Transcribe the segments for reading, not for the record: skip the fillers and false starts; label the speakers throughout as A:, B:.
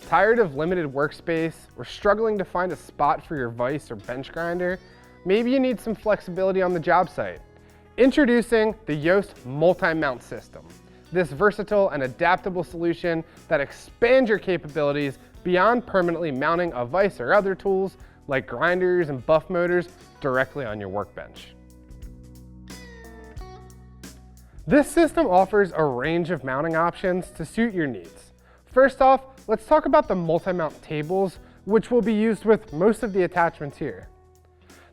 A: Tired of limited workspace or struggling to find a spot for your vise or bench grinder? Maybe you need some flexibility on the job site. Introducing the Yost Multi Mount system. This versatile and adaptable solution that expands your capabilities beyond permanently mounting a vise or other tools like grinders and buff motors directly on your workbench. This system offers a range of mounting options to suit your needs. First off, let's talk about the multi-mount tables, which will be used with most of the attachments here.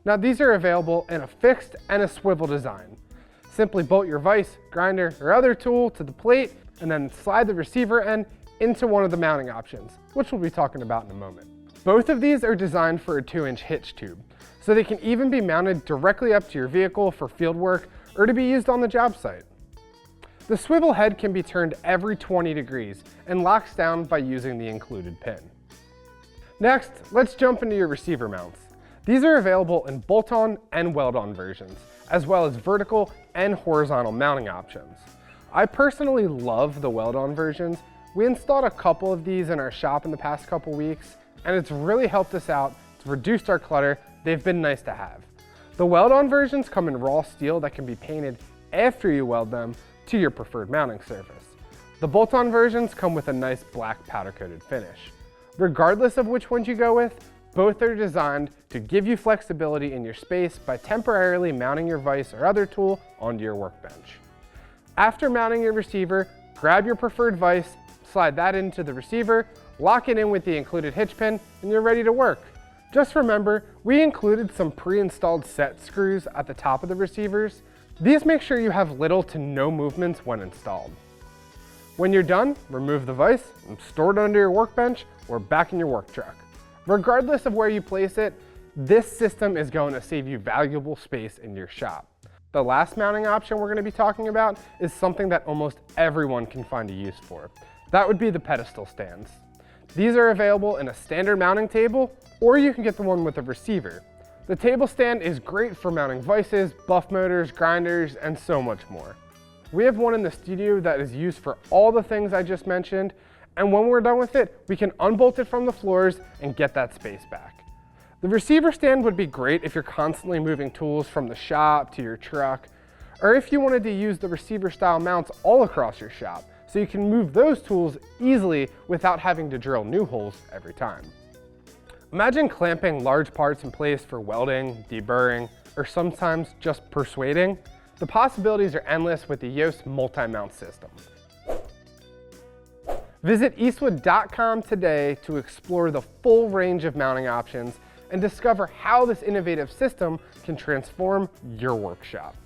A: Now these are available in a fixed and a swivel design. Simply bolt your vise, grinder, or other tool to the plate and then slide the receiver end into one of the mounting options, which we'll be talking about in a moment. Both of these are designed for a 2-inch hitch tube, so they can even be mounted directly up to your vehicle for field work or to be used on the job site. The swivel head can be turned every 20 degrees and locks down by using the included pin. Next, let's jump into your receiver mounts. These are available in bolt-on and weld-on versions, as well as vertical and horizontal mounting options. I personally love the weld-on versions. We installed a couple of these in our shop in the past couple weeks, and it's really helped us out to reduce our clutter. They've been nice to have. The weld-on versions come in raw steel that can be painted after you weld them to your preferred mounting surface. The bolt-on versions come with a nice black powder-coated finish. Regardless of which ones you go with, both are designed to give you flexibility in your space by temporarily mounting your vise or other tool onto your workbench. After mounting your receiver, grab your preferred vise, slide that into the receiver, lock it in with the included hitch pin, and you're ready to work. Just remember, we included some pre-installed set screws at the top of the receivers. These make sure you have little to no movements when installed. When you're done, remove the vise and store it under your workbench or back in your work truck. Regardless of where you place it, this system is going to save you valuable space in your shop. The last mounting option we're going to be talking about is something that almost everyone can find a use for. That would be the pedestal stands. These are available in a standard mounting table, or you can get the one with a receiver. The table stand is great for mounting vices, buff motors, grinders, and so much more. We have one in the studio that is used for all the things I just mentioned, and when we're done with it, we can unbolt it from the floors and get that space back. The receiver stand would be great if you're constantly moving tools from the shop to your truck, or if you wanted to use the receiver style mounts all across your shop, so you can move those tools easily without having to drill new holes every time. Imagine clamping large parts in place for welding, deburring, or sometimes just persuading. The possibilities are endless with the Yost Multi Mount system. Visit Eastwood.com today to explore the full range of mounting options and discover how this innovative system can transform your workshop.